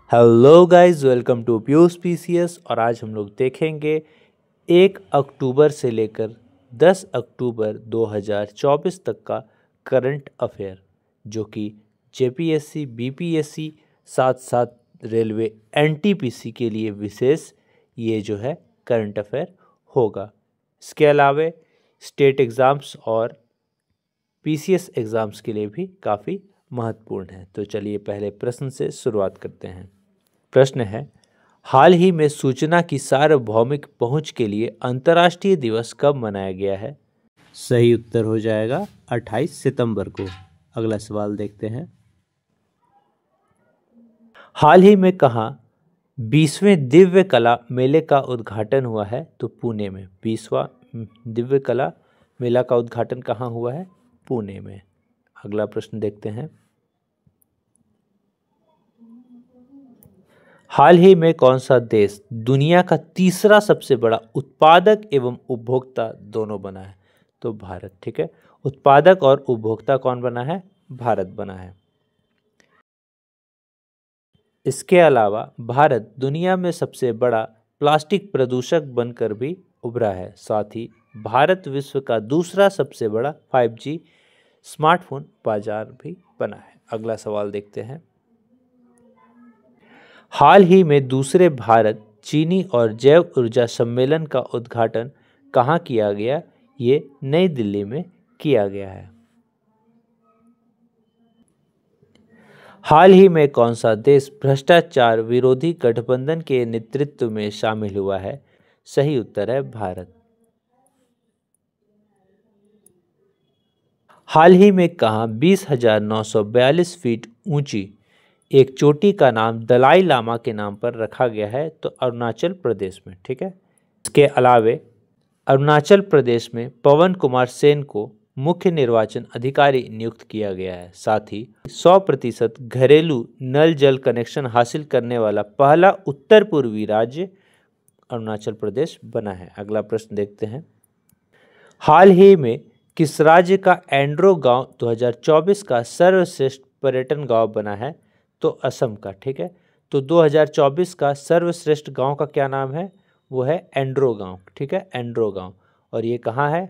Hello guys, welcome to Piyush PCS. और आज हम लोग देखेंगे 1 अक्टूबर से लेकर 10 अक्टूबर 2024 तक का करंट अफेयर, जो कि जेपीएससी, बीपीएससी, साथ साथ रेलवे एनटीपीसी के लिए विशेष ये जो है करंट अफेयर होगा। इसके अलावा स्टेट एग्ज़ाम्स और पीसीएस एग्ज़ाम्स के लिए भी काफ़ी महत्वपूर्ण है। तो चलिए पहले प्रश्न से शुरुआत करते हैं। प्रश्न है, हाल ही में सूचना की सार्वभौमिक पहुंच के लिए अंतर्राष्ट्रीय दिवस कब मनाया गया है? सही उत्तर हो जाएगा 28 सितंबर को। अगला सवाल देखते हैं। हाल ही में कहाँ 20वें दिव्य कला मेले का उद्घाटन हुआ है? तो पुणे में 20वां दिव्य कला मेला का उद्घाटन कहाँ हुआ है? पुणे में। अगला प्रश्न देखते हैं। हाल ही में कौन सा देश दुनिया का तीसरा सबसे बड़ा उत्पादक एवं उपभोक्ता दोनों बना है? तो भारत। ठीक है, उत्पादक और उपभोक्ता कौन बना है? भारत बना है। इसके अलावा भारत दुनिया में सबसे बड़ा प्लास्टिक प्रदूषक बनकर भी उभरा है। साथ ही भारत विश्व का दूसरा सबसे बड़ा 5G स्मार्टफोन बाजार भी बना है। अगला सवाल देखते हैं। हाल ही में दूसरे भारत चीनी और जैव ऊर्जा सम्मेलन का उद्घाटन कहाँ किया गया? ये नई दिल्ली में किया गया है। हाल ही में कौन सा देश भ्रष्टाचार विरोधी गठबंधन के नेतृत्व में शामिल हुआ है? सही उत्तर है भारत। हाल ही में कहाँ 20,942 फीट ऊंची एक चोटी का नाम दलाई लामा के नाम पर रखा गया है? तो अरुणाचल प्रदेश में। ठीक है, इसके अलावे अरुणाचल प्रदेश में पवन कुमार सेन को मुख्य निर्वाचन अधिकारी नियुक्त किया गया है। साथ ही 100% घरेलू नल जल कनेक्शन हासिल करने वाला पहला उत्तर पूर्वी राज्य अरुणाचल प्रदेश बना है। अगला प्रश्न देखते हैं। हाल ही में किस राज्य का एंड्रो गांव 2024 का सर्वश्रेष्ठ पर्यटन गांव बना है? तो असम का। ठीक है, तो 2024 का सर्वश्रेष्ठ गांव का क्या नाम है? वो है एंड्रो गांव। ठीक है, एंड्रो गांव। और ये कहाँ है?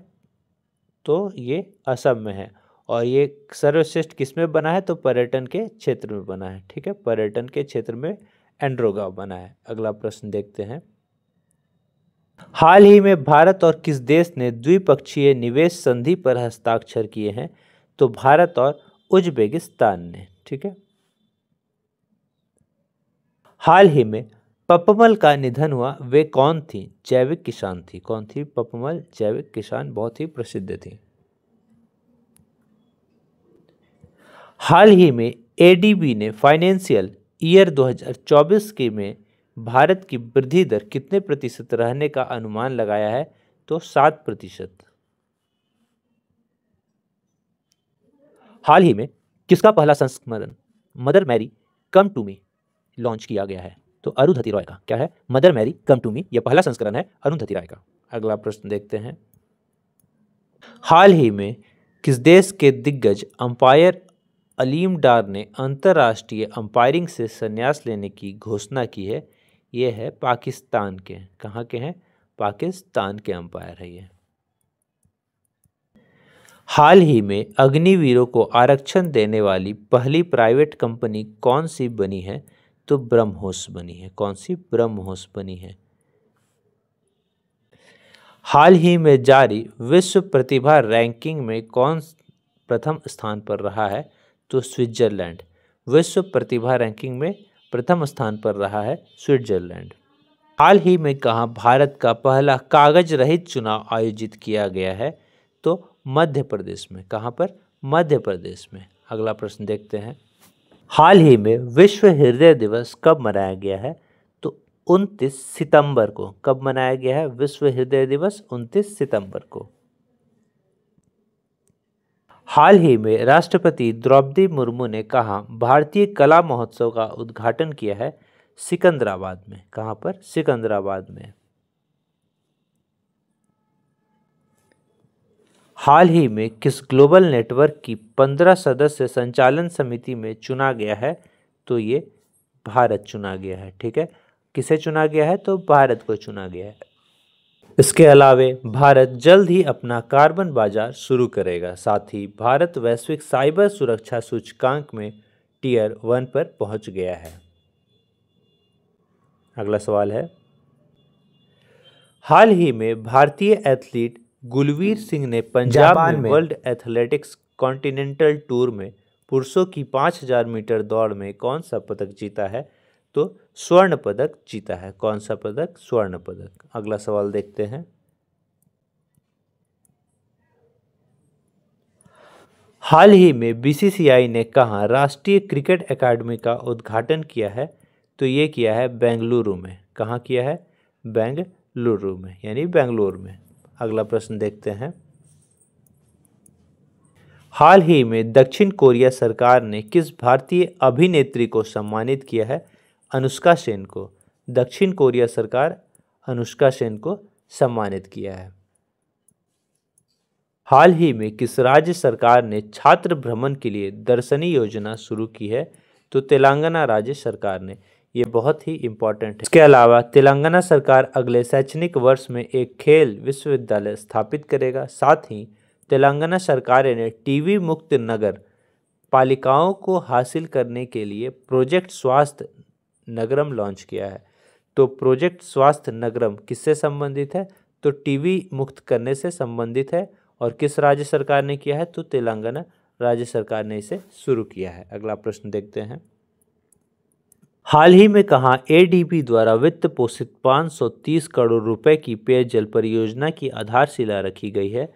तो ये असम में है। और ये सर्वश्रेष्ठ किस में बना है? तो पर्यटन के क्षेत्र में बना है। ठीक है, पर्यटन के क्षेत्र में एंड्रो गांव बना है। अगला प्रश्न देखते हैं। हाल ही में भारत और किस देश ने द्विपक्षीय निवेश संधि पर हस्ताक्षर किए हैं? तो भारत और उज्बेकिस्तान ने। ठीक है, हाल ही में पपमल का निधन हुआ, वे कौन थी? जैविक किसान थी। कौन थी? पपमल जैविक किसान, बहुत ही प्रसिद्ध थी। हाल ही में एडीबी ने फाइनेंशियल ईयर 2024 के में भारत की वृद्धि दर कितने प्रतिशत रहने का अनुमान लगाया है? तो 7%। हाल ही में किसका पहला संस्करण Mother Mary come to me launch किया गया है? तो अरुंधति रॉय का। क्या है? Mother Mary come to me, यह पहला संस्करण है अरुंधति रॉय का। अगला प्रश्न देखते हैं। हाल ही में किस देश के दिग्गज अंपायर अलीम डार ने अंतर्राष्ट्रीय अंपायरिंग से संन्यास लेने की घोषणा की है? ये है पाकिस्तान के। कहाँ के हैं? पाकिस्तान के अंपायर है ये। हाल ही में अग्निवीरों को आरक्षण देने वाली पहली प्राइवेट कंपनी कौन सी बनी है? तो ब्रह्मोस बनी है। कौन सी? ब्रह्मोस बनी है। हाल ही में जारी विश्व प्रतिभा रैंकिंग में कौन प्रथम स्थान पर रहा है? तो स्विट्जरलैंड। विश्व प्रतिभा रैंकिंग में प्रथम स्थान पर रहा है स्विट्जरलैंड। हाल ही में कहाँ भारत का पहला कागज रहित चुनाव आयोजित किया गया है? तो मध्य प्रदेश में। कहाँ पर? मध्य प्रदेश में। अगला प्रश्न देखते हैं। हाल ही में विश्व हृदय दिवस कब मनाया गया है? तो 29 सितंबर को। कब मनाया गया है विश्व हृदय दिवस? 29 सितंबर को। हाल ही में राष्ट्रपति द्रौपदी मुर्मू ने कहाँ भारतीय कला महोत्सव का उद्घाटन किया है? सिकंदराबाद में। कहाँ पर? सिकंदराबाद में। हाल ही में किस ग्लोबल नेटवर्क की 15 सदस्य संचालन समिति में चुना गया है? तो ये भारत चुना गया है। ठीक है, किसे चुना गया है? तो भारत को चुना गया है। इसके अलावे भारत जल्द ही अपना कार्बन बाजार शुरू करेगा। साथ ही भारत वैश्विक साइबर सुरक्षा सूचकांक में टियर 1 पर पहुंच गया है। अगला सवाल है, हाल ही में भारतीय एथलीट गुलवीर सिंह ने पंजाब में वर्ल्ड एथलेटिक्स कॉन्टिनेंटल टूर में पुरुषों की 5000 मीटर दौड़ में कौन सा पदक जीता है? तो स्वर्ण पदक जीता है। कौन सा पदक? स्वर्ण पदक। अगला सवाल देखते हैं, हाल ही में बीसीसीआई ने कहाँ राष्ट्रीय क्रिकेट एकेडमी का उद्घाटन किया है? तो ये किया है बेंगलुरु में। कहाँ किया है? बेंगलुरु में, यानी बेंगलोर में। अगला प्रश्न देखते हैं, हाल ही में दक्षिण कोरिया सरकार ने किस भारतीय अभिनेत्री को सम्मानित किया है? अनुष्का सेन को। दक्षिण कोरिया सरकार अनुष्का सेन को सम्मानित किया है। हाल ही में किस राज्य सरकार ने छात्र भ्रमण के लिए दर्शनी योजना शुरू की है? तो तेलंगाना राज्य सरकार ने। ये बहुत ही इम्पोर्टेंट है। इसके अलावा तेलंगाना सरकार अगले शैक्षणिक वर्ष में एक खेल विश्वविद्यालय स्थापित करेगा। साथ ही तेलंगाना सरकार ने टीबी मुक्त नगर पालिकाओं को हासिल करने के लिए प्रोजेक्ट स्वास्थ्य नगरम लॉन्च किया है। तो प्रोजेक्ट स्वास्थ्य नगरम किससे संबंधित है? तो टीबी मुक्त करने से संबंधित है। और किस राज्य सरकार ने किया है? तो तेलंगाना राज्य सरकार ने इसे शुरू किया है। अगला प्रश्न देखते हैं, हाल ही में कहाँ एडीबी द्वारा वित्त पोषित 530 करोड़ रुपए की पेयजल परियोजना की आधारशिला रखी गई है?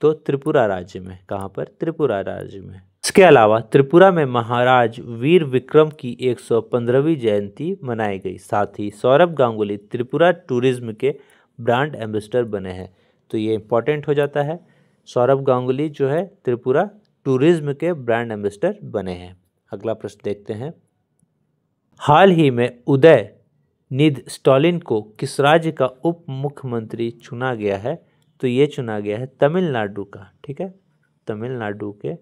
तो त्रिपुरा राज्य में। कहाँ पर? त्रिपुरा राज्य में। इसके अलावा त्रिपुरा में महाराज वीर विक्रम की 115वीं जयंती मनाई गई। साथ ही सौरभ गांगुली त्रिपुरा टूरिज्म के ब्रांड एम्बेसडर बने हैं। तो ये इंपॉर्टेंट हो जाता है, सौरभ गांगुली जो है त्रिपुरा टूरिज्म के ब्रांड एम्बेसडर बने हैं। अगला प्रश्न देखते हैं, हाल ही में उदयनिधि स्टालिन को किस राज्य का उप मुख्यमंत्री चुना गया है? तो ये चुना गया है तमिलनाडु का। ठीक है, तमिलनाडु के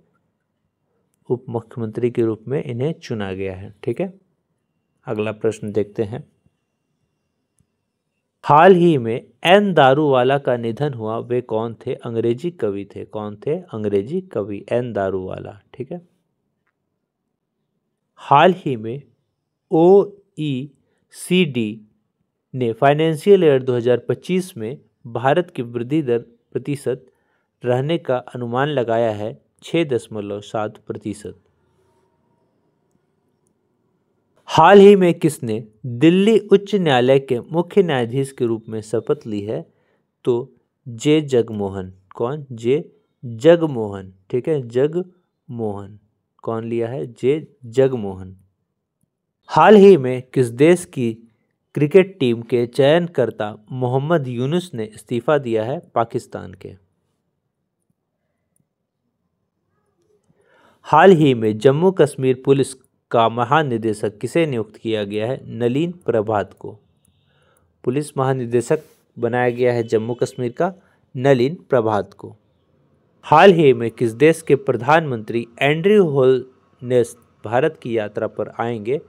उप मुख्यमंत्री के रूप में इन्हें चुना गया है। ठीक है, अगला प्रश्न देखते हैं, हाल ही में एन दारूवाला का निधन हुआ, वे कौन थे? अंग्रेजी कवि थे। कौन थे? अंग्रेजी कवि एन दारूवाला। ठीक है, हाल ही में OECD ने फाइनेंशियल ईयर 2025 में भारत की वृद्धि दर प्रतिशत रहने का अनुमान लगाया है 6.7%। हाल ही में किसने दिल्ली उच्च न्यायालय के मुख्य न्यायाधीश के रूप में शपथ ली है? तो जे जगमोहन। कौन? जे जगमोहन। ठीक है, जगमोहन। कौन लिया है? जे जगमोहन। हाल ही में किस देश की क्रिकेट टीम के चयनकर्ता मोहम्मद यूनुस ने इस्तीफा दिया है? पाकिस्तान के। हाल ही में जम्मू कश्मीर पुलिस का महानिदेशक किसे नियुक्त किया गया है? नलिन प्रभात को। पुलिस महानिदेशक बनाया गया है जम्मू कश्मीर का नलिन प्रभात को। हाल ही में किस देश के प्रधानमंत्री एंड्रयू होलनेस भारत की यात्रा पर आएंगे?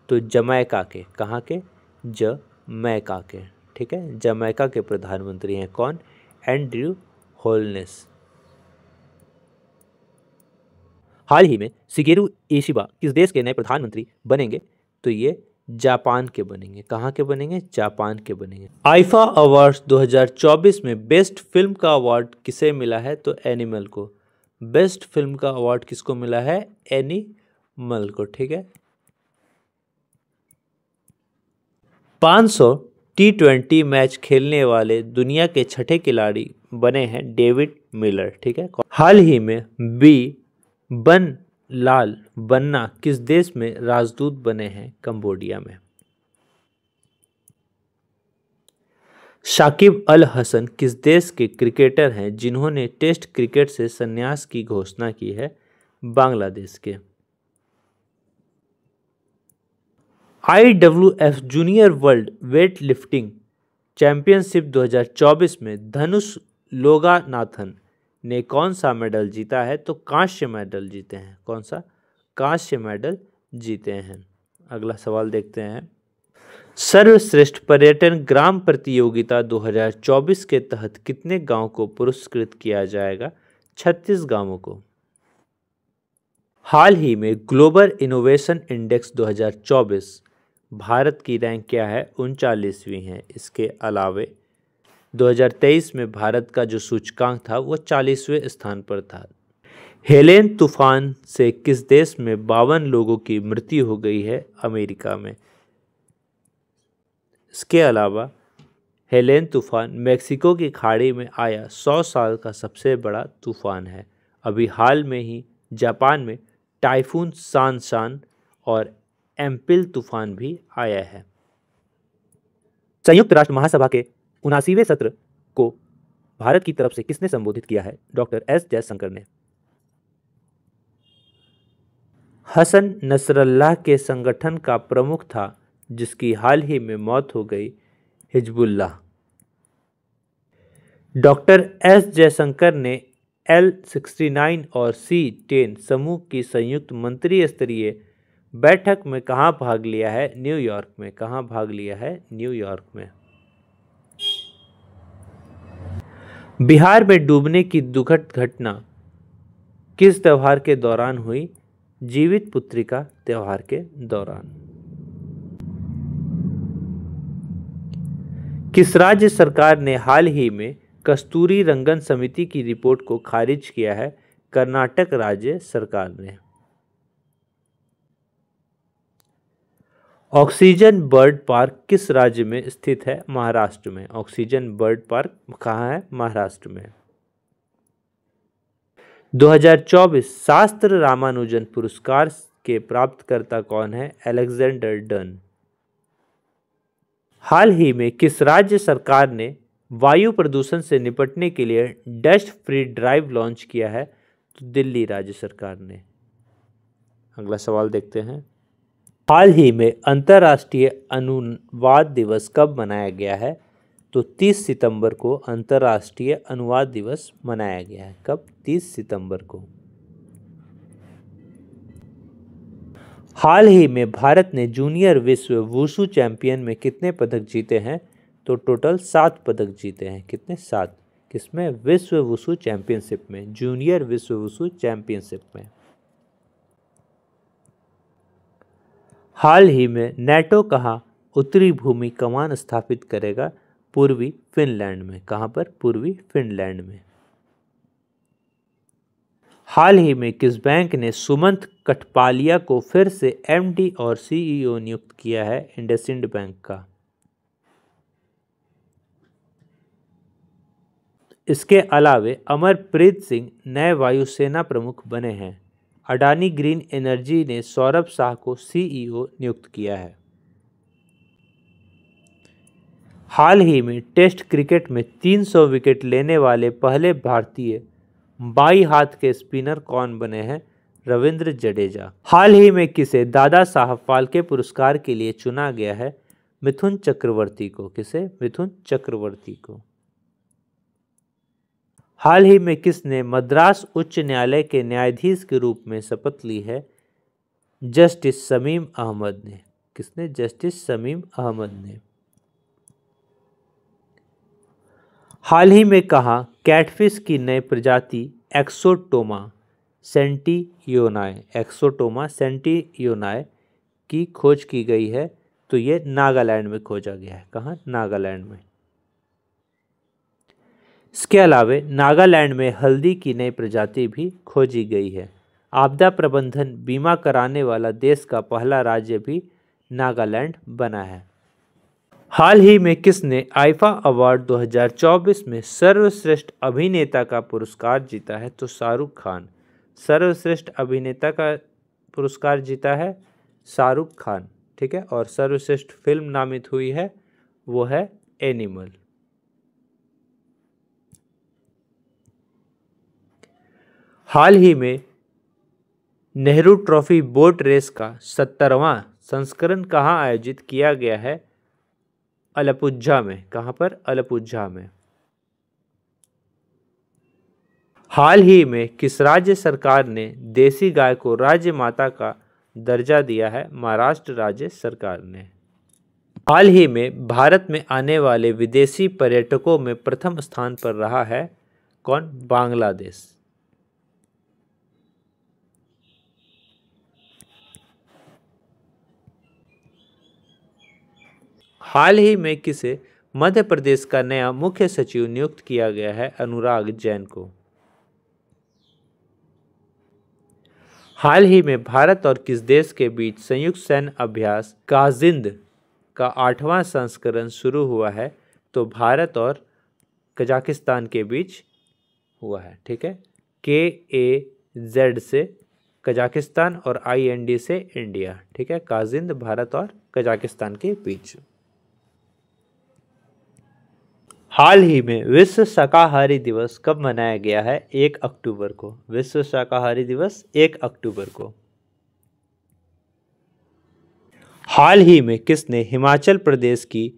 तो जमैका के। कहाँ के? जमैका के। ठीक है, जमैका के प्रधानमंत्री हैं कौन? Andrew wholeness. हाल ही में शिगेरू इशिबा किस देश के नए प्रधानमंत्री बनेंगे? तो ये जापान के बनेंगे। कहाँ के बनेंगे? जापान के बनेंगे। आईफा अवार्ड्स 2024 में बेस्ट फिल्म का अवार्ड किसे मिला है? तो एनिमल को। बेस्ट फिल्म का अवार्ड किसको मिला है? एनिमल को। ठीक है, 500 T20 मैच खेलने वाले दुनिया के छठे खिलाड़ी बने हैं डेविड मिलर। ठीक है, हाल ही में बी बनलाल बन्ना किस देश में राजदूत बने हैं? कंबोडिया में। शाकिब अल हसन किस देश के क्रिकेटर हैं जिन्होंने टेस्ट क्रिकेट से संन्यास की घोषणा की है? बांग्लादेश के। IWF junior world weight lifting championship 2024 में धनुष लोगानाथन ने कौन सा मेडल जीता है? तो कांस्य मेडल जीते हैं। कौन सा? कांस्य मेडल जीते हैं। अगला सवाल देखते हैं। सर्वश्रेष्ठ पर्यटन ग्राम प्रतियोगिता 2024 के तहत कितने गांव को पुरस्कृत किया जाएगा? 36 गांवों को। हाल ही में ग्लोबल इनोवेशन इंडेक्स 2024 भारत की रैंक क्या है? 39वीं है। इसके अलावे 2023 में भारत का जो सूचकांक था वो 40वें स्थान पर था। हेलेन तूफान से किस देश में 52 लोगों की मृत्यु हो गई है? अमेरिका में। इसके अलावा हेलेन तूफान मेक्सिको की खाड़ी में आया 100 साल का सबसे बड़ा तूफान है। अभी हाल में ही जापान में टाइफून सांशान और एम्पिल तूफान भी आया है। संयुक्त राष्ट्र महासभा के 79वें सत्र को भारत की तरफ से किसने संबोधित किया है? डॉक्टर एस जयशंकर ने। हसन नसरल्लाह के संगठन का प्रमुख था जिसकी हाल ही में मौत हो गई, हिजबुल्लाह। डॉक्टर एस जयशंकर ने L69 और C10 समूह की संयुक्त मंत्री स्तरीय बैठक में कहाँ भाग लिया है? न्यूयॉर्क में। कहाँ भाग लिया है? न्यूयॉर्क में। बिहार में डूबने की दुखद घटना किस त्योहार के दौरान हुई? जीवित पुत्रिका त्योहार के दौरान। किस राज्य सरकार ने हाल ही में कस्तूरी रंगन समिति की रिपोर्ट को खारिज किया है? कर्नाटक राज्य सरकार ने। ऑक्सीजन बर्ड पार्क किस राज्य में स्थित है? महाराष्ट्र में। ऑक्सीजन बर्ड पार्क कहाँ है? महाराष्ट्र में। 2024 शास्त्र रामानुजन पुरस्कार के प्राप्तकर्ता कौन है? Alexander done. हाल ही में किस राज्य सरकार ने वायु प्रदूषण से निपटने के लिए डस्ट फ्री ड्राइव लॉन्च किया है? तो दिल्ली राज्य सरकार ने। अगला सवाल देखते हैं। हाल ही में अंतर्राष्ट्रीय अनुवाद दिवस कब मनाया गया है? तो 30 सितंबर को अंतर्राष्ट्रीय अनुवाद दिवस मनाया गया है। कब? 30 सितंबर को। हाल ही में भारत ने जूनियर विश्व वुशु चैंपियन में कितने पदक जीते हैं? तो टोटल 7 पदक जीते हैं। कितने? 7। किसमें? विश्व वुशु चैंपियनशिप में, जूनियर विश्व वुशु चैंपियनशिप में। हाल ही में नेटो कहाँ उत्तरी भूमि कमान स्थापित करेगा? पूर्वी फिनलैंड में। कहाँ पर? पूर्वी फिनलैंड में। हाल ही में किस बैंक ने सुमंत कठपालिया को फिर से एमडी और सीईओ नियुक्त किया है? इंडसइंड बैंक का। इसके अलावे अमरप्रीत सिंह नए वायुसेना प्रमुख बने हैं। अडानी ग्रीन एनर्जी ने सौरभ शाह को सीईओ नियुक्त किया है। हाल ही में टेस्ट क्रिकेट में 300 विकेट लेने वाले पहले भारतीय बाई हाथ के स्पिनर कौन बने हैं? रविंद्र जडेजा। हाल ही में किसे दादा साहब फाल्के पुरस्कार के लिए चुना गया है? मिथुन चक्रवर्ती को। किसे? मिथुन चक्रवर्ती को। हाल ही में किसने मद्रास उच्च न्यायालय के न्यायाधीश के रूप में शपथ ली है? जस्टिस शमीम अहमद ने। किसने? जस्टिस शमीम अहमद ने। हाल ही में कहा कैटफिश की नई प्रजाति एक्सोटोमा सेंटियोनाए की खोज की गई है? तो ये नागालैंड में खोजा गया है। कहाँ? नागालैंड में। इसके अलावे नागालैंड में हल्दी की नई प्रजाति भी खोजी गई है। आपदा प्रबंधन बीमा कराने वाला देश का पहला राज्य भी नागालैंड बना है। हाल ही में किसने आईफा अवार्ड 2024 में सर्वश्रेष्ठ अभिनेता का पुरस्कार जीता है? तो शाहरुख खान। सर्वश्रेष्ठ अभिनेता का पुरस्कार जीता है शाहरुख खान। ठीक है। और सर्वश्रेष्ठ फिल्म नामित हुई है वो है एनिमल। हाल ही में नेहरू ट्रॉफी बोट रेस का 70वां संस्करण कहाँ आयोजित किया गया है? अलपुझा में। कहाँ पर? अलपुझा में। हाल ही में किस राज्य सरकार ने देसी गाय को राज्य माता का दर्जा दिया है महाराष्ट्र राज्य सरकार ने। हाल ही में भारत में आने वाले विदेशी पर्यटकों में प्रथम स्थान पर रहा है कौन? बांग्लादेश। हाल ही में किसे मध्य प्रदेश का नया मुख्य सचिव नियुक्त किया गया है? अनुराग जैन को। हाल ही में भारत और किस देश के बीच संयुक्त सैन्य अभ्यास काजिंद का 8वां संस्करण शुरू हुआ है? तो भारत और कजाकिस्तान के बीच हुआ है। ठीक है, KAZ से कजाकिस्तान और IND से इंडिया। ठीक है, काजिंद भारत और कजाकिस्तान के बीच। हाल ही में विश्व शाकाहारी दिवस कब मनाया गया है? 1 अक्टूबर को। विश्व शाकाहारी दिवस 1 अक्टूबर को। हाल ही में किसने हिमाचल प्रदेश की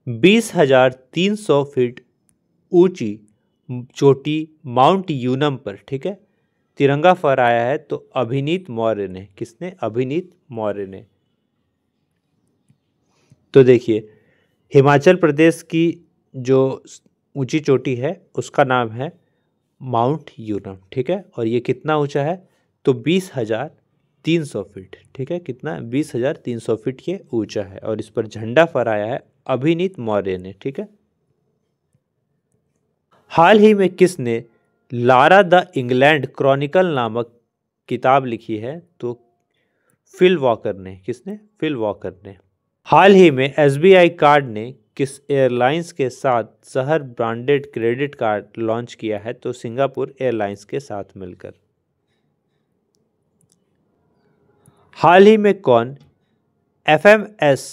20,300 फीट ऊंची चोटी माउंट यूनम पर, ठीक है, तिरंगा फहराया है? तो अभिनीत मौर्य ने। किसने? अभिनीत मौर्य ने। तो देखिए, हिमाचल प्रदेश की जो ऊंची चोटी है उसका नाम है माउंट यूनम। ठीक है, और ये कितना ऊंचा है? तो 20,300 फीट। ठीक है, कितना? 20,300 फीट ये ऊंचा है और इस पर झंडा फहराया है अभिनीत मौर्य ने। ठीक है। हाल ही में किसने लारा द इंग्लैंड क्रॉनिकल नामक किताब लिखी है? तो फिल वॉकर ने। किसने? फिल वॉकर ने। हाल ही में SBI कार्ड ने किस एयरलाइंस के साथ शहर ब्रांडेड क्रेडिट कार्ड लॉन्च किया है? तो सिंगापुर एयरलाइंस के साथ मिलकर। हाल ही में कौन FMS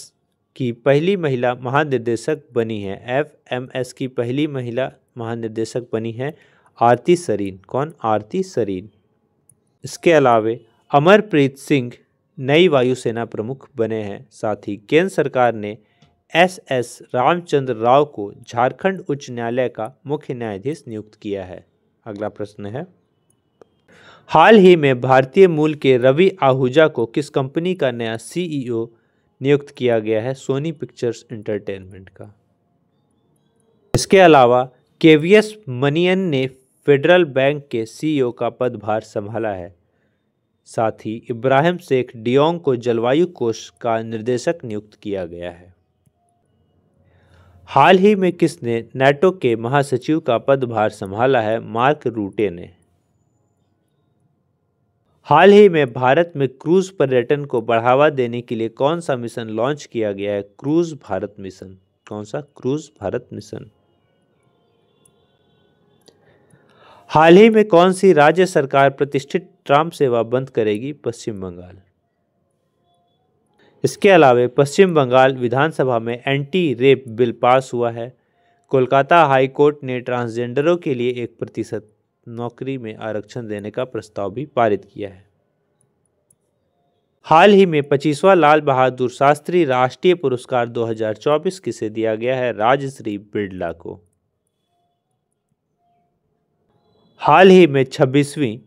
की पहली महिला महानिर्देशक बनी है? FMS की पहली महिला महानिर्देशक बनी है आरती सरीन। कौन? आरती सरीन। इसके अलावे अमरप्रीत सिंह नई वायुसेना प्रमुख बने हैं। साथ ही केंद्र सरकार ने SS रामचंद्र राव को झारखंड उच्च न्यायालय का मुख्य न्यायाधीश नियुक्त किया है। अगला प्रश्न है, हाल ही में भारतीय मूल के रवि आहूजा को किस कंपनी का नया CEO नियुक्त किया गया है? सोनी पिक्चर्स एंटरटेनमेंट का। इसके अलावा KVS मनियन ने फेडरल बैंक के CEO का पदभार संभाला है। साथ ही इब्राहिम शेख डियोंग को जलवायु कोष का निर्देशक नियुक्त किया गया है। हाल ही में किसने नाटो के महासचिव का पदभार संभाला है? मार्क रूटे ने। हाल ही में भारत में क्रूज पर्यटन को बढ़ावा देने के लिए कौन सा मिशन लॉन्च किया गया है? Cruise Bharat mission. कौन सा? Cruise Bharat mission. हाल ही में कौन सी राज्य सरकार प्रतिष्ठित ट्राम सेवा बंद करेगी? पश्चिम बंगाल। इसके अलावा पश्चिम बंगाल विधानसभा में एंटी रेप बिल पास हुआ है। कोलकाता हाई कोर्ट ने ट्रांसजेंडरों के लिए 1% नौकरी में आरक्षण देने का प्रस्ताव भी पारित किया है। हाल ही में 25वां लाल बहादुर शास्त्री राष्ट्रीय पुरस्कार 2024 किसे दिया गया है? राजश्री बिड़ला को। हाल ही में 26वीं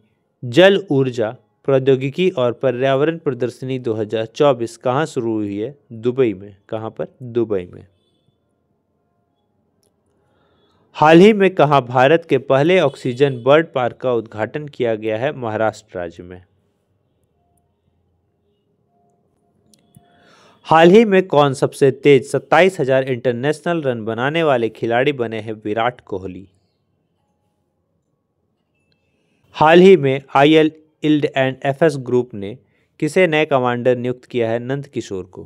जल ऊर्जा प्रौद्योगिकी और पर्यावरण प्रदर्शनी 2024 कहाँ शुरू हुई है? दुबई में। कहाँ पर? दुबई में। हाल ही में कहाँ भारत के पहले ऑक्सीजन बर्ड पार्क का उद्घाटन किया गया है? महाराष्ट्र राज्य में। हाल ही में कौन सबसे तेज 27,000 इंटरनेशनल रन बनाने वाले खिलाड़ी बने हैं? विराट कोहली। हाल ही में IL yield and FS group ने किसे नए कमांडर नियुक्त किया है? नंद किशोर को।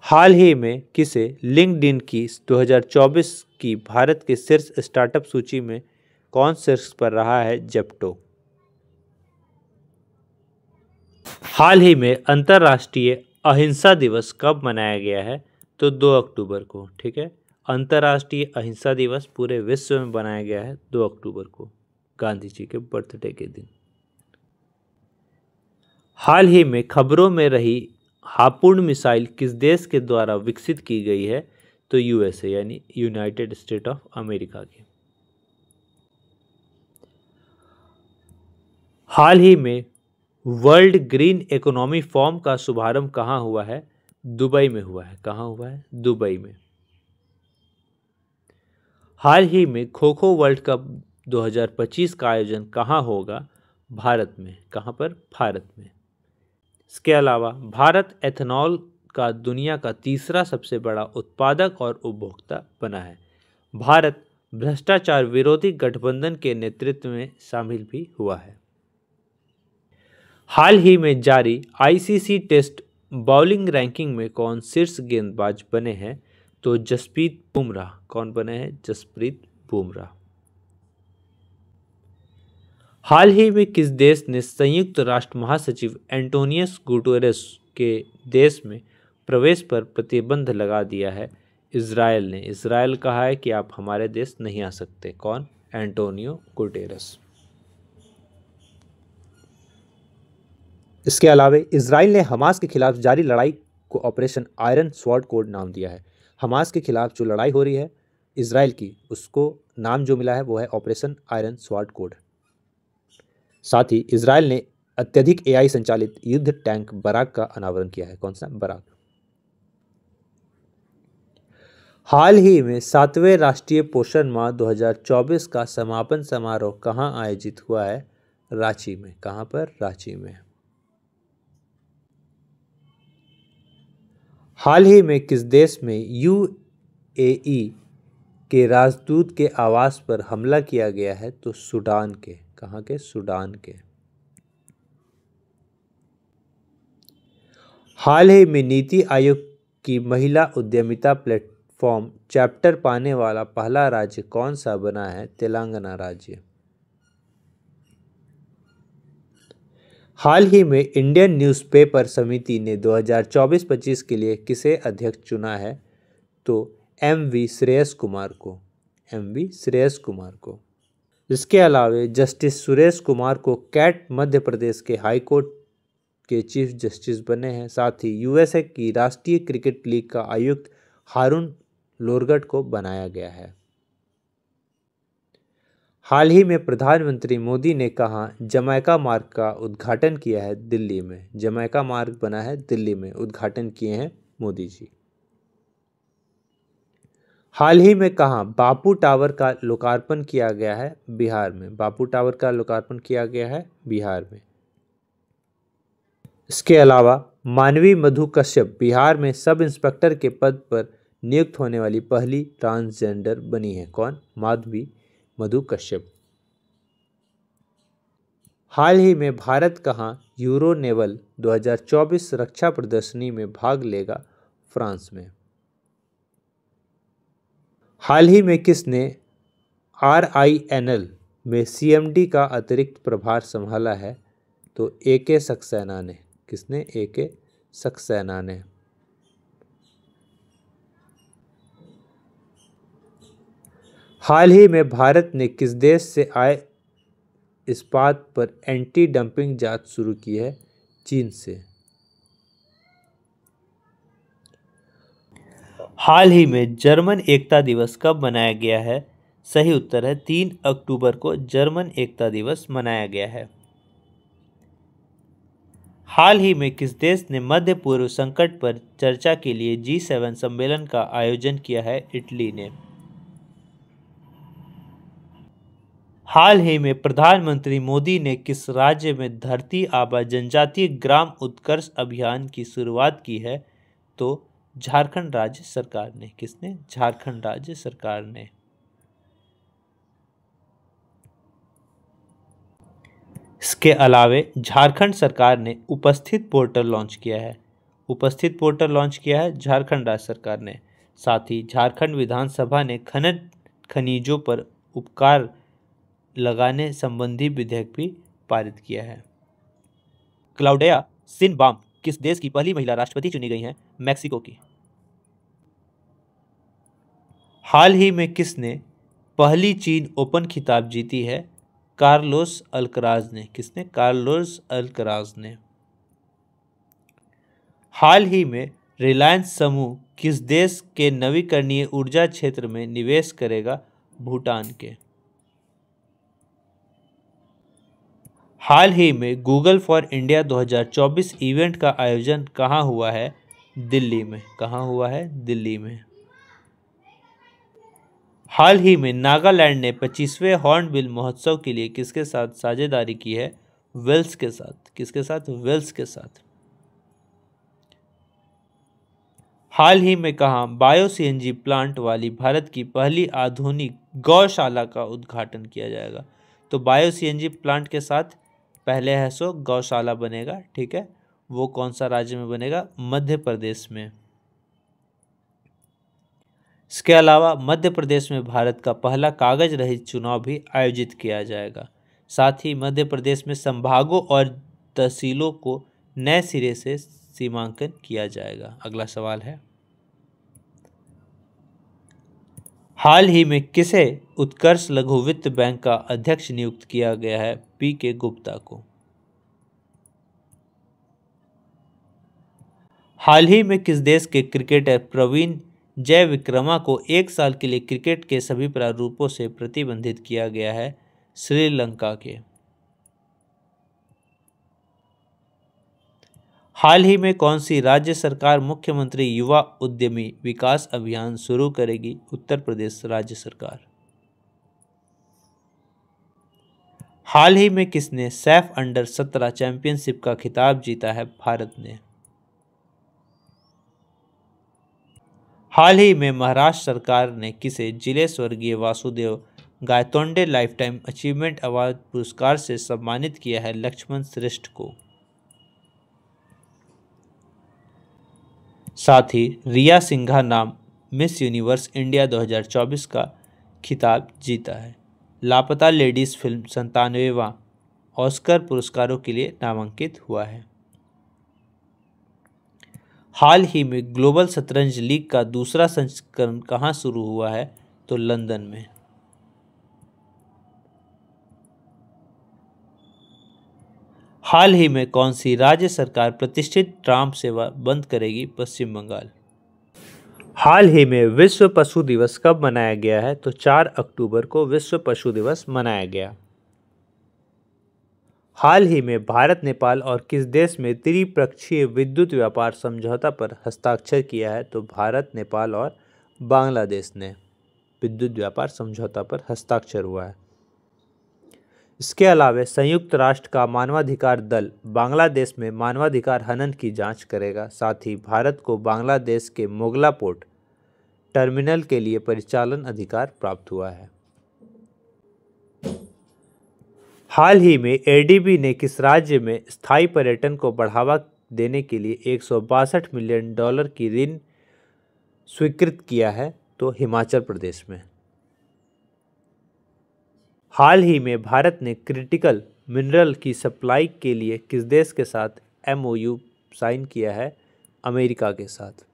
हाल ही में किसे लिंक्डइन की 2024 की भारत के शीर्ष स्टार्टअप सूची में कौन शीर्ष पर रहा है? जेप्टो। हाल ही में अंतर्राष्ट्रीय अहिंसा दिवस कब मनाया गया है? तो 2 अक्टूबर को। ठीक है, अंतर्राष्ट्रीय अहिंसा दिवस पूरे विश्व में मनाया गया है 2 अक्टूबर को, गांधी जी के बर्थडे के दिन। हाल ही में खबरों में रही हापुड़ मिसाइल किस देश के द्वारा विकसित की गई है? तो USA यानी यूनाइटेड स्टेट ऑफ अमेरिका के। हाल ही में वर्ल्ड ग्रीन इकोनॉमी फोरम का शुभारंभ कहाँ हुआ है? दुबई में हुआ है। कहाँ हुआ है? दुबई में। हाल ही में खो खो वर्ल्ड कप 2025 का आयोजन कहाँ होगा? भारत में। कहाँ पर? भारत में। इसके अलावा भारत एथेनॉल का दुनिया का तीसरा सबसे बड़ा उत्पादक और उपभोक्ता बना है। भारत भ्रष्टाचार विरोधी गठबंधन के नेतृत्व में शामिल भी हुआ है। हाल ही में जारी आईसीसी टेस्ट बॉलिंग रैंकिंग में कौन शीर्ष गेंदबाज बने हैं? तो जसप्रीत बुमराह। कौन बने हैं? जसप्रीत बुमराह। हाल ही में किस देश ने संयुक्त राष्ट्र महासचिव एंटोनियस गुटेरेस के देश में प्रवेश पर प्रतिबंध लगा दिया है? इजराइल ने। इजराइल कहा है कि आप हमारे देश नहीं आ सकते। कौन? Antonio Guterres. इसके अलावा इजराइल ने हमास के खिलाफ जारी लड़ाई को ऑपरेशन आयरन स्वॉर्ड कोड नाम दिया है। हमास के खिलाफ जो लड़ाई हो रही है इजराइल की, उसको नाम जो मिला है वो है ऑपरेशन आयरन स्वॉर्ड कोड। साथ ही इजराइल ने अत्यधिक एआई संचालित युद्ध टैंक बराक का अनावरण किया है। कौन सा? बराक। हाल ही में 7वें राष्ट्रीय पोषण माह 2024 का समापन समारोह कहाँ आयोजित हुआ है? रांची में। कहाँ पर? रांची में। हाल ही में किस देश में यूएई के राजदूत के आवास पर हमला किया गया है? तो सूडान के। कहाँ के? सूडान के। हाल ही में नीति आयोग की महिला उद्यमिता प्लेटफॉर्म चैप्टर पाने वाला पहला राज्य कौन सा बना है? तेलंगाना राज्य। हाल ही में इंडियन न्यूज़पेपर समिति ने 2024-25 के लिए किसे अध्यक्ष चुना है? तो एम.वी. श्रेयस कुमार को। एम.वी. श्रेयस कुमार को। इसके अलावा जस्टिस सुरेश कुमार को कैट मध्य प्रदेश के हाई कोर्ट के चीफ जस्टिस बने हैं। साथ ही यूएसए की राष्ट्रीय क्रिकेट लीग का आयुक्त हारून लोरगट को बनाया गया है। हाल ही में प्रधानमंत्री मोदी ने कहा जमैका मार्ग का उद्घाटन किया है? दिल्ली में। जमैका मार्ग बना है दिल्ली में, उद्घाटन किए हैं मोदी जी। हाल ही में कहा बापू टावर का लोकार्पण किया गया है? बिहार में। बापू टावर का लोकार्पण किया गया है बिहार में। इसके अलावा मानवी मधु कश्यप बिहार में सब इंस्पेक्टर के पद पर नियुक्त होने वाली पहली ट्रांसजेंडर बनी है। कौन? माधवी मधु कश्यप। हाल ही में भारत कहाँ यूरो नेवल 2024 रक्षा प्रदर्शनी में भाग लेगा? फ्रांस में। हाल ही में किसने RINL में CMD का अतिरिक्त प्रभार संभाला है? तो AK सक्सेना ने। किसने? AK सक्सेना ने। हाल ही में भारत ने किस देश से आए इस्पात पर एंटी डंपिंग जांच शुरू की है? चीन से। हाल ही में जर्मन एकता दिवस कब मनाया गया है? सही उत्तर है 3 अक्टूबर को जर्मन एकता दिवस मनाया गया है। हाल ही में किस देश ने मध्य पूर्व संकट पर चर्चा के लिए G7 सम्मेलन का आयोजन किया है? इटली ने। हाल ही में प्रधानमंत्री मोदी ने किस राज्य में धरती आबा जनजातीय ग्राम उत्कर्ष अभियान की शुरुआत की है? तो झारखंड राज्य सरकार ने। किसने? झारखंड राज्य सरकार ने। इसके अलावे झारखंड सरकार ने उपस्थित पोर्टल लॉन्च किया है। उपस्थित पोर्टल लॉन्च किया है झारखंड राज्य सरकार ने। साथ ही झारखंड विधानसभा ने खनिजों पर उपकार लगाने संबंधी विधेयक भी पारित किया है। क्लाउडिया शिनबाम किस देश की पहली महिला राष्ट्रपति चुनी गई हैं? मैक्सिको की। हाल ही में किसने पहली चीन ओपन खिताब जीती है? कार्लोस अल्कराज ने। किसने? कार्लोस अल्कराज ने। हाल ही में रिलायंस समूह किस देश के नवीकरणीय ऊर्जा क्षेत्र में निवेश करेगा? भूटान के। हाल ही में गूगल फॉर इंडिया 2024 इवेंट का आयोजन कहाँ हुआ है? दिल्ली में। कहाँ हुआ है? दिल्ली में। हाल ही में नागालैंड ने 25वें हॉर्नबिल महोत्सव के लिए किसके साथ साझेदारी की है? वेल्स के साथ। किसके साथ? वेल्स के साथ। हाल ही में कहाँ बायो सीएनजी प्लांट वाली भारत की पहली आधुनिक गौशाला का उद्घाटन किया जाएगा? तो बायो सीएनजी प्लांट के साथ पहले है सो गौशाला बनेगा, ठीक है। वो कौन सा राज्य में बनेगा? मध्य प्रदेश में। इसके अलावा मध्य प्रदेश में भारत का पहला कागज रहित चुनाव भी आयोजित किया जाएगा। साथ ही मध्य प्रदेश में संभागों और तहसीलों को नए सिरे से सीमांकन किया जाएगा। अगला सवाल है, हाल ही में किसे उत्कर्ष लघु वित्त बैंक का अध्यक्ष नियुक्त किया गया है? पी.के. गुप्ता को। हाल ही में किस देश के क्रिकेटर प्रवीण जयविक्रमा को 1 साल के लिए क्रिकेट के सभी प्रारूपों से प्रतिबंधित किया गया है? श्रीलंका के। हाल ही में कौन सी राज्य सरकार मुख्यमंत्री युवा उद्यमी विकास अभियान शुरू करेगी? उत्तर प्रदेश राज्य सरकार। हाल ही में किसने सैफ अंडर 17 चैंपियनशिप का खिताब जीता है? भारत ने। हाल ही में महाराष्ट्र सरकार ने किसे जिले स्वर्गीय Vasudev Gaitonde lifetime achievement award पुरस्कार से सम्मानित किया है? लक्ष्मण श्रेष्ठ को। साथ ही रिया सिंघा नाम मिस यूनिवर्स इंडिया 2024 का खिताब जीता है। लापता लेडीज फिल्म 97वां ऑस्कर पुरस्कारों के लिए नामांकित हुआ है। हाल ही में ग्लोबल शतरंज लीग का दूसरा संस्करण कहाँ शुरू हुआ है? तो लंदन में। हाल ही में कौन सी राज्य सरकार प्रतिष्ठित ट्राम सेवा बंद करेगी? पश्चिम बंगाल। हाल ही में विश्व पशु दिवस कब मनाया गया है? तो 4 अक्टूबर को विश्व पशु दिवस मनाया गया। हाल ही में भारत नेपाल और किस देश में त्रिपक्षीय विद्युत व्यापार समझौता पर हस्ताक्षर किया है? तो भारत नेपाल और बांग्लादेश ने विद्युत व्यापार समझौता पर हस्ताक्षर हुआ है। इसके अलावा संयुक्त राष्ट्र का मानवाधिकार दल बांग्लादेश में मानवाधिकार हनन की जांच करेगा। साथ ही भारत को बांग्लादेश के मोगला पोर्ट टर्मिनल के लिए परिचालन अधिकार प्राप्त हुआ है। हाल ही में एडीबी ने किस राज्य में स्थायी पर्यटन को बढ़ावा देने के लिए $162 मिलियन की ऋण स्वीकृत किया है? तो हिमाचल प्रदेश में। हाल ही में भारत ने क्रिटिकल मिनरल की सप्लाई के लिए किस देश के साथ MOU साइन किया है? अमेरिका के साथ।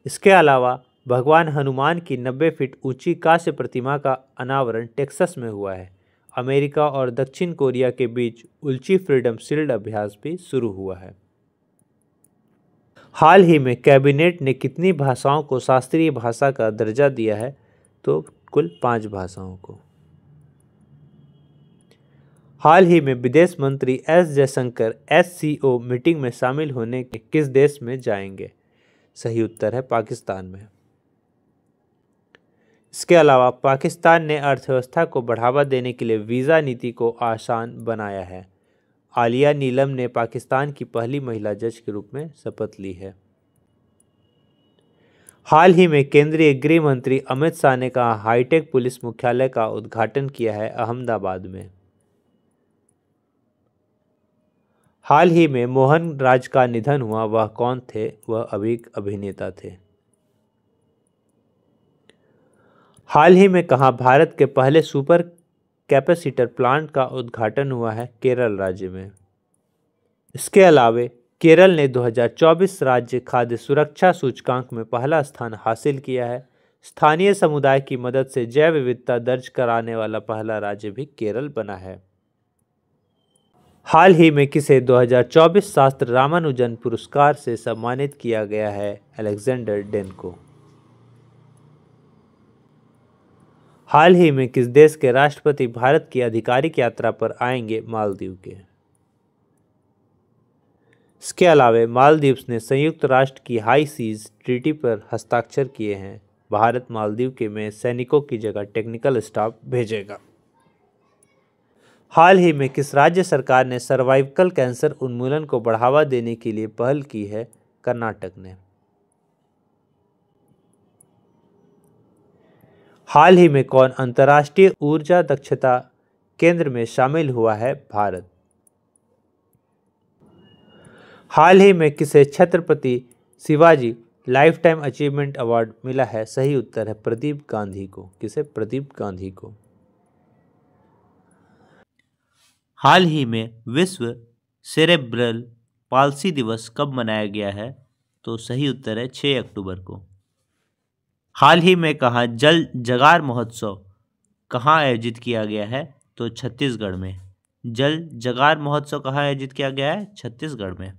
इसके अलावा भगवान हनुमान की 90 फीट ऊंची कांस्य प्रतिमा का अनावरण टेक्सास में हुआ है। अमेरिका और दक्षिण कोरिया के बीच उल्ची फ्रीडम शील्ड अभ्यास भी शुरू हुआ है। हाल ही में कैबिनेट ने कितनी भाषाओं को शास्त्रीय भाषा का दर्जा दिया है? तो कुल 5 भाषाओं को। हाल ही में विदेश मंत्री एस जयशंकर SCO मीटिंग में शामिल होने के किस देश में जाएंगे? सही उत्तर है पाकिस्तान में। इसके अलावा पाकिस्तान ने अर्थव्यवस्था को बढ़ावा देने के लिए वीज़ा नीति को आसान बनाया है। आलिया नीलम ने पाकिस्तान की पहली महिला जज के रूप में शपथ ली है। हाल ही में केंद्रीय गृह मंत्री अमित शाह ने कहा हाईटेक पुलिस मुख्यालय का उद्घाटन किया है अहमदाबाद में। हाल ही में मोहन राज का निधन हुआ, वह कौन थे? वह अभिनेता थे। हाल ही में कहाँ भारत के पहले सुपर कैपेसिटर प्लांट का उद्घाटन हुआ है? केरल राज्य में। इसके अलावा केरल ने 2024 राज्य खाद्य सुरक्षा सूचकांक में पहला स्थान हासिल किया है। स्थानीय समुदाय की मदद से जैव विविधता दर्ज कराने वाला पहला राज्य भी केरल बना है। हाल ही में किसे 2024 शास्त्र रामानुजन पुरस्कार से सम्मानित किया गया है? अलेक्जेंडर डेन को। हाल ही में किस देश के राष्ट्रपति भारत की आधिकारिक यात्रा पर आएंगे मालदीव के? इसके अलावा मालदीव्स ने संयुक्त राष्ट्र की हाई सीज ट्रीटी पर हस्ताक्षर किए हैं। भारत मालदीव के में सैनिकों की जगह टेक्निकल स्टाफ भेजेगा। हाल ही में किस राज्य सरकार ने सर्वाइकल कैंसर उन्मूलन को बढ़ावा देने के लिए पहल की है? कर्नाटक ने। हाल ही में कौन अंतर्राष्ट्रीय ऊर्जा दक्षता केंद्र में शामिल हुआ है? भारत। हाल ही में किसे Chhatrapati Shivaji life time achievement award मिला है? सही उत्तर है प्रदीप गांधी को। किसे? प्रदीप गांधी को। हाल ही में विश्व सेरेब्रल पाल्सी दिवस कब मनाया गया है? तो सही उत्तर है 6 अक्टूबर को। हाल ही में कहाँ जल जगार महोत्सव कहाँ आयोजित किया गया है? तो छत्तीसगढ़ में। जल जगार महोत्सव कहाँ आयोजित किया गया है? छत्तीसगढ़ में।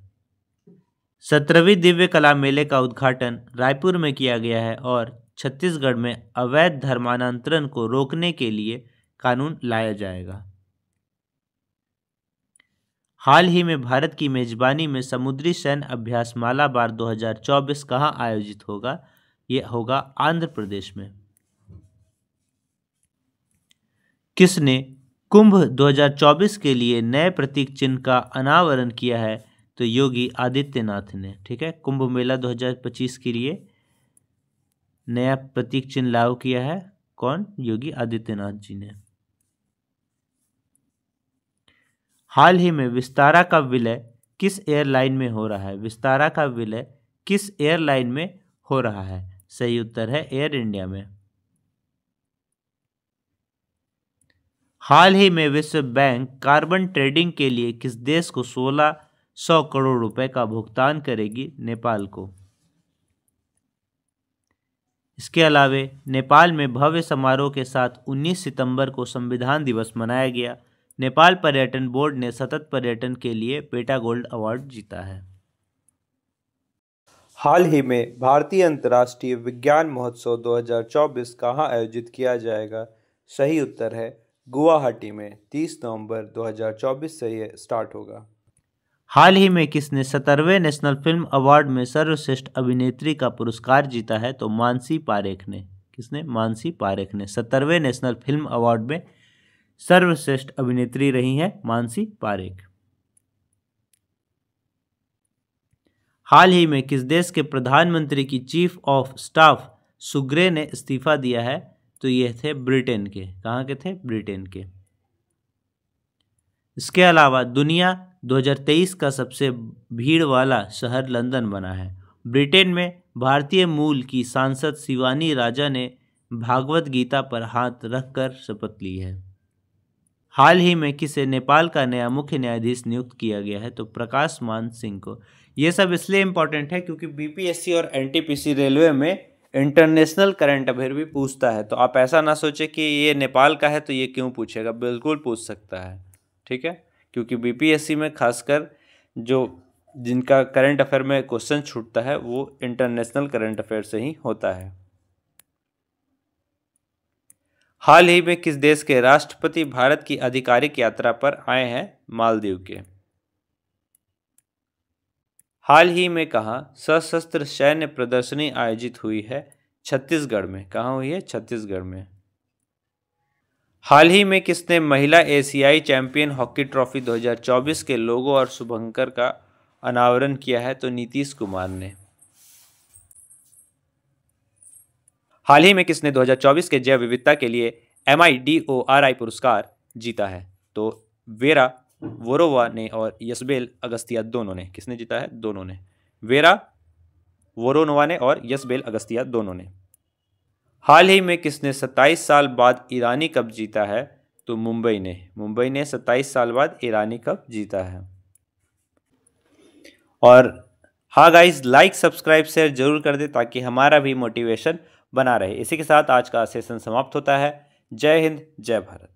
17वीं दिव्य कला मेले का उद्घाटन रायपुर में किया गया है और छत्तीसगढ़ में अवैध धर्मांतरण को रोकने के लिए कानून लाया जाएगा। हाल ही में भारत की मेजबानी में समुद्री सैन्य अभ्यास मालाबार 2024 कहाँ आयोजित होगा? यह होगा आंध्र प्रदेश में। किसने कुंभ 2024 के लिए नए प्रतीक चिन्ह का अनावरण किया है? तो योगी आदित्यनाथ ने। ठीक है, कुंभ मेला 2025 के लिए नया प्रतीक चिन्ह लागू किया है कौन? योगी आदित्यनाथ जी ने। हाल ही में विस्तारा का विलय किस एयरलाइन में हो रहा है? विस्तारा का विलय किस एयरलाइन में हो रहा है? सही उत्तर है एयर इंडिया में। हाल ही में विश्व बैंक कार्बन ट्रेडिंग के लिए किस देश को 1600 करोड़ रुपए का भुगतान करेगी? नेपाल को। इसके अलावा नेपाल में भव्य समारोह के साथ 19 सितंबर को संविधान दिवस मनाया गया। नेपाल पर्यटन बोर्ड ने सतत पर्यटन के लिए पेटा गोल्ड अवार्ड जीता है। हाल ही में भारतीय अंतर्राष्ट्रीय विज्ञान महोत्सव 2024 कहाँ आयोजित किया जाएगा? सही उत्तर है गुवाहाटी में। 30 नवंबर 2024 से ये स्टार्ट होगा। हाल ही में किसने 17वें नेशनल फिल्म अवार्ड में सर्वश्रेष्ठ अभिनेत्री का पुरस्कार जीता है? तो मानसी पारेख ने। किसने? मानसी पारेख ने 17वें नेशनल फिल्म अवार्ड में सर्वश्रेष्ठ अभिनेत्री रही हैं मानसी पारेख। हाल ही में किस देश के प्रधानमंत्री की चीफ ऑफ स्टाफ सुग्रे ने इस्तीफा दिया है? तो ये थे ब्रिटेन के। कहाँ के थे? ब्रिटेन के। इसके अलावा दुनिया 2023 का सबसे भीड़ वाला शहर लंदन बना है। ब्रिटेन में भारतीय मूल की सांसद शिवानी राजा ने भागवत गीता पर हाथ रखकर शपथ ली है। हाल ही में किसे नेपाल का नया मुख्य न्यायाधीश नियुक्त किया गया है? तो प्रकाश मान सिंह को। ये सब इसलिए इम्पोर्टेंट है क्योंकि बीपीएससी और एनटीपीसी रेलवे में इंटरनेशनल करंट अफेयर भी पूछता है। तो आप ऐसा ना सोचें कि ये नेपाल का है तो ये क्यों पूछेगा, बिल्कुल पूछ सकता है। ठीक है, क्योंकि बीपीएससी में खासकर जो जिनका करंट अफेयर में क्वेश्चन छूटता है वो इंटरनेशनल करंट अफेयर से ही होता है। हाल ही में किस देश के राष्ट्रपति भारत की आधिकारिक यात्रा पर आए हैं? मालदीव के। हाल ही में कहाँ सशस्त्र सैन्य प्रदर्शनी आयोजित हुई है? छत्तीसगढ़ में। कहाँ हुई है? छत्तीसगढ़ में। हाल ही में किसने महिला एशियाई चैंपियन हॉकी ट्रॉफी 2024 के लोगो और शुभंकर का अनावरण किया है? तो नीतीश कुमार ने। हाल ही में किसने 2024 के जैव विविधता के लिए MIDORI पुरस्कार जीता है? तो वेरा वोरोवा ने और यसबेल अगस्तिया दोनों ने। किसने जीता है? दोनों ने। वेरा वोरोनोवा ने और यसबेल अगस्तिया दोनों ने। हाल ही में किसने 27 साल बाद ईरानी कप जीता है? तो मुंबई ने। मुंबई ने 27 साल बाद ईरानी कप जीता है। और हाँ गाइस, लाइक सब्सक्राइब शेयर जरूर कर दे ताकि हमारा भी मोटिवेशन बना रहे। इसी के साथ आज का सेशन समाप्त होता है। जय हिंद, जय भारत।